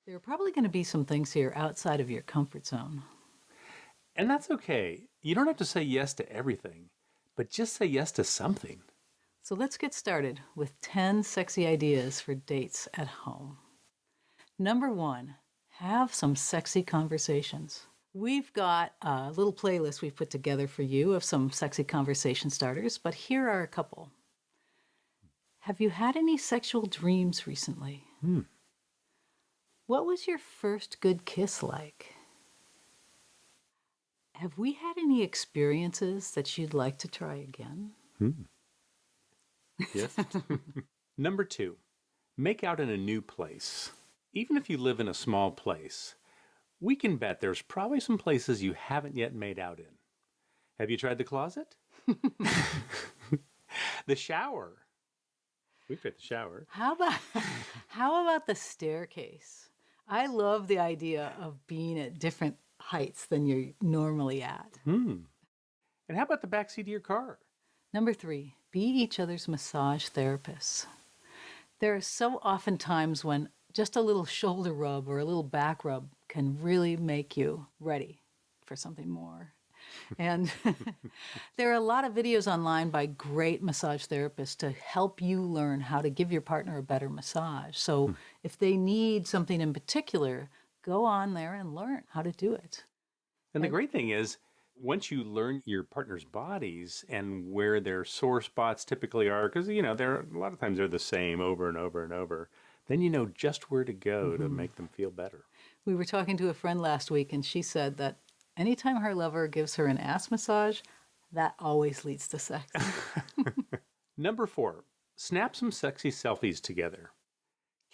There are probably going to be some things here outside of your comfort zone. And that's okay. You don't have to say yes to everything, but just say yes to something. So let's get started with 10 sexy ideas for dates at home. Number one, have some sexy conversations. We've got a little playlist we've put together for you of some sexy conversation starters, but here are a couple. Have you had any sexual dreams recently? What was your first good kiss like? Have we had any experiences that you'd like to try again? Yes. Number two, make out in a new place. Even if you live in a small place, we can bet there's probably some places you haven't yet made out in. Have you tried the closet? The shower. We've tried the shower. How about the staircase? I love the idea of being at different heights than you're normally at. And how about the backseat of your car? Number three, be each other's massage therapists. There are so often times when just a little shoulder rub or a little back rub can really make you ready for something more. And there are a lot of videos online by great massage therapists to help you learn how to give your partner a better massage. So if they need something in particular, go on there and learn how to do it. And the great thing is, once you learn your partner's bodies and where their sore spots typically are, because, they're a lot of times they're the same over and over and over, then you know just where to go to make them feel better. We were talking to a friend last week, and she said that anytime her lover gives her an ass massage, that always leads to sex. Number four, snap some sexy selfies together.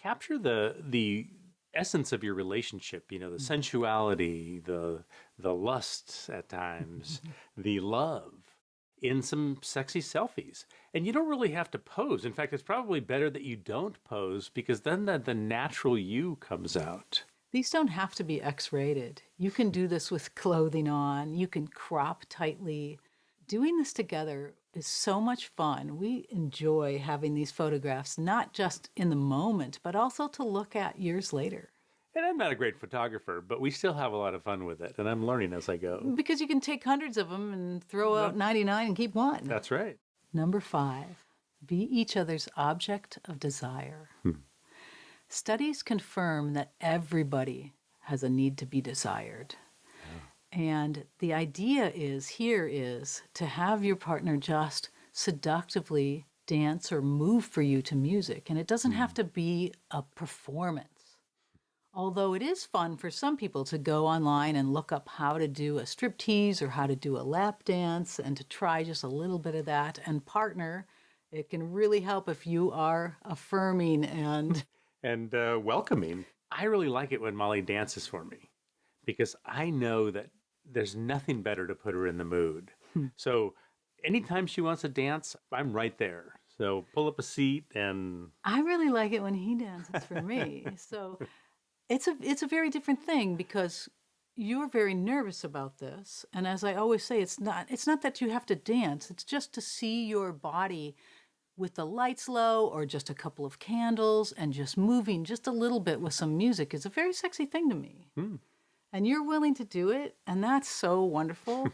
Capture the essence of your relationship, the sensuality, the lust at times, the love in some sexy selfies. And you don't really have to pose. In fact, it's probably better that you don't pose because then the natural you comes out. These don't have to be X-rated. You can do this with clothing on. You can crop tightly. Doing this together is so much fun. We enjoy having these photographs, not just in the moment, but also to look at years later. And I'm not a great photographer, but we still have a lot of fun with it, and I'm learning as I go. Because you can take hundreds of them and throw out 99 and keep one. That's right. Number five, be each other's object of desire. Studies confirm that everybody has a need to be desired. And the idea is to have your partner just seductively dance or move for you to music. And it doesn't have to be a performance. Although it is fun for some people to go online and look up how to do a striptease or how to do a lap dance and to try just a little bit of that. And partner, it can really help if you are affirming and welcoming. I really like it when Molly dances for me because I know that there's nothing better to put her in the mood. So anytime she wants to dance, I'm right there. So pull up a seat and... I really like it when he dances for me. So it's a very different thing because you're very nervous about this. And as I always say, it's not that you have to dance. It's just to see your body with the lights low or just a couple of candles and just moving just a little bit with some music is a very sexy thing to me. And you're willing to do it, and that's so wonderful.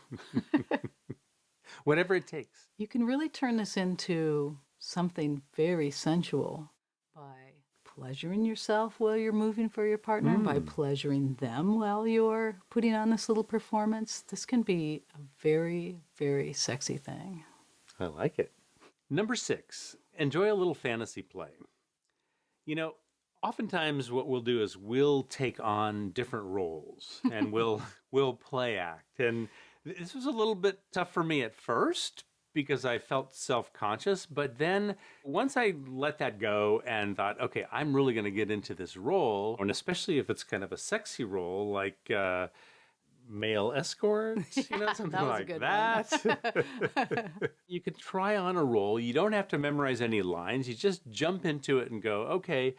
Whatever it takes. You can really turn this into something very sensual by pleasuring yourself while you're moving for your partner, by pleasuring them while you're putting on this little performance. This can be a very, very sexy thing. I like it. Number six, enjoy a little fantasy play. Oftentimes what we'll do is we'll take on different roles and we'll play act. And this was a little bit tough for me at first because I felt self-conscious. But then once I let that go and thought, okay, I'm really going to get into this role, and especially if it's kind of a sexy role like male escort, something like that. You can try on a role. You don't have to memorize any lines. You just jump into it and go, okay,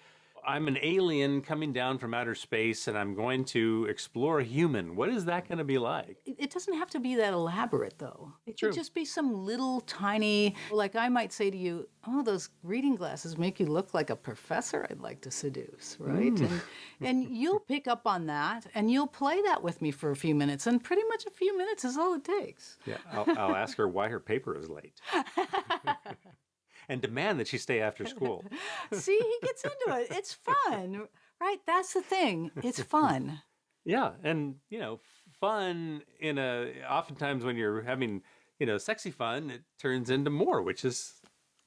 I'm an alien coming down from outer space and I'm going to explore a human. What is that going to be like? It doesn't have to be that elaborate, though. It True. could just be some little tiny, like I might say to you, oh, those reading glasses make you look like a professor I'd like to seduce, right? And you'll pick up on that and you'll play that with me for a few minutes. And pretty much a few minutes is all it takes. Yeah, I'll ask her why her paper is late. And demand that she stay after school. See, he gets into it. It's fun, right? That's the thing. It's fun. Yeah, and fun oftentimes when you're having, sexy fun, it turns into more, which is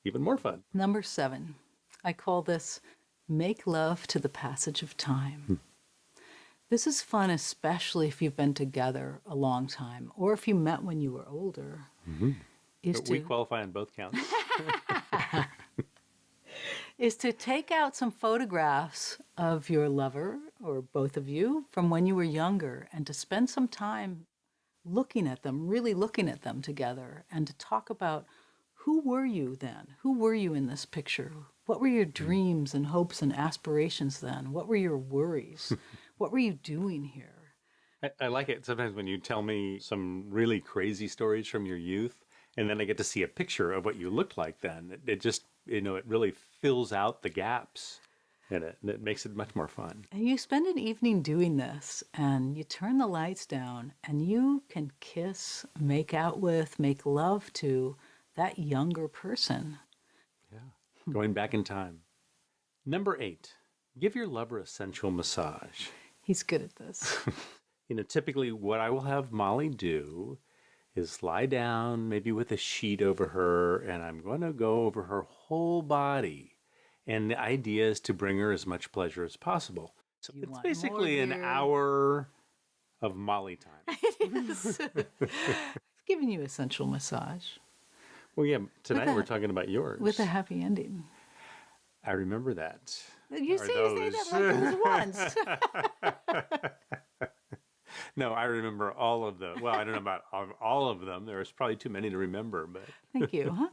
even more fun. Number 7, I call this make love to the passage of time. This is fun, especially if you've been together a long time or if you met when you were older. We qualify on both counts. Is to take out some photographs of your lover or both of you from when you were younger and to spend some time looking at them, really looking at them together, and to talk about who were you then? Who were you in this picture? What were your dreams and hopes and aspirations then? What were your worries? What were you doing here? I like it sometimes when you tell me some really crazy stories from your youth, and then I get to see a picture of what you looked like then. It just, it really fills out the gaps in it, and it makes it much more fun. And you spend an evening doing this, and you turn the lights down, and you can kiss, make out with, make love to that younger person. Yeah, going back in time. Number 8, give your lover a sensual massage. He's good at this. Typically what I will have Molly do is lie down, maybe with a sheet over her, and I'm going to go over her whole body. And the idea is to bring her as much pleasure as possible. So You it's want basically more, an dear? hour of Molly time. I've given you a sensual massage Well, yeah, tonight With a- we're talking about yours. with a happy ending. I remember that. You Are say that like it was once. No, I remember all of them. Well, I don't know about all of them. There's probably too many to remember, but Thank you.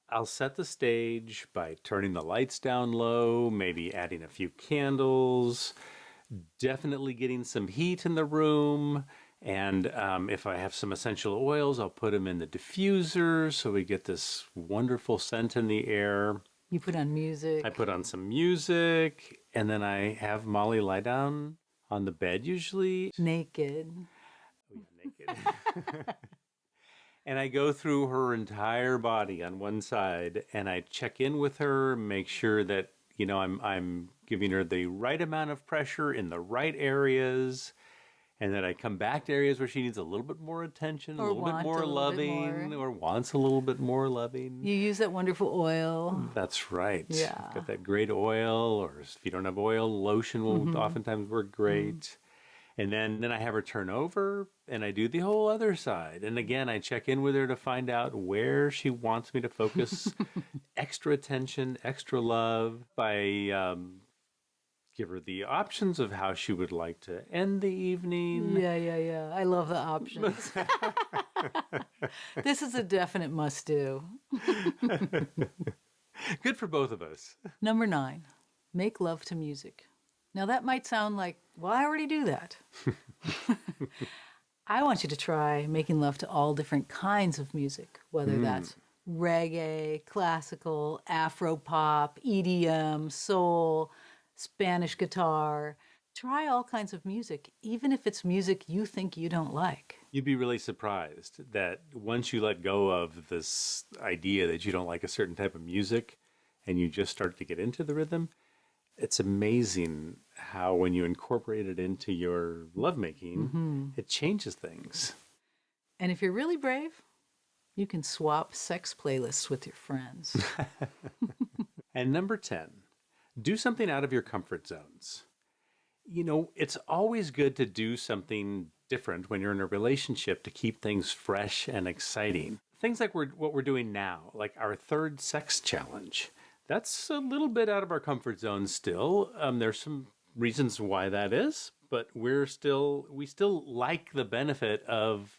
I'll set the stage by turning the lights down low, maybe adding a few candles, definitely getting some heat in the room. And if I have some essential oils, I'll put them in the diffuser so we get this wonderful scent in the air. You put on music. I put on some music, and then I have Molly lie down on the bed usually. Naked. Oh, yeah, naked. And I go through her entire body on one side, and I check in with her, make sure that, I'm giving her the right amount of pressure in the right areas, and then I come back to areas where she needs a little bit more attention, Or a little bit want more a little bit loving, more. or wants a little bit more loving. You use that wonderful oil. That's right. Yeah. Got that great oil, or if you don't have oil, lotion will oftentimes work great. And then I have her turn over, and I do the whole other side. And again, I check in with her to find out where she wants me to focus extra attention, extra love. I give her the options of how she would like to end the evening. Yeah. I love the options. This is a definite must-do. Good for both of us. Number 9, make love to music. Now that might sound like, well, I already do that. I want you to try making love to all different kinds of music, whether that's reggae, classical, Afro pop, EDM, soul, Spanish guitar. Try all kinds of music, even if it's music you think you don't like. You'd be really surprised that once you let go of this idea that you don't like a certain type of music and you just start to get into the rhythm, it's amazing how when you incorporate it into your lovemaking, it changes things. And if you're really brave, you can swap sex playlists with your friends. And number 10, do something out of your comfort zones. It's always good to do something different when you're in a relationship to keep things fresh and exciting. Things like what we're doing now, like our 3rd sex challenge. That's a little bit out of our comfort zone still. There's some reasons why that is, but we still like the benefit of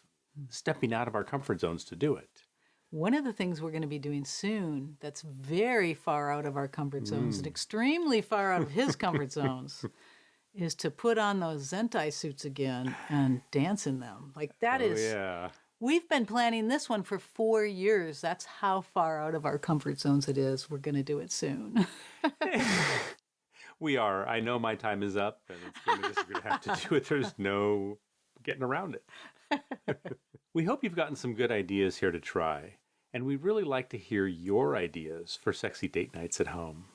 stepping out of our comfort zones to do it. One of the things we're going to be doing soon that's very far out of our comfort zones and extremely far out of his comfort zones is to put on those Zentai suits again and dance in them. Like that Oh, is, yeah. we've been planning this one for 4 years. That's how far out of our comfort zones it is. We're going to do it soon. We are. I know my time is up, and we're just going to have to do it. There's no getting around it. We hope you've gotten some good ideas here to try, and we'd really like to hear your ideas for sexy date nights at home.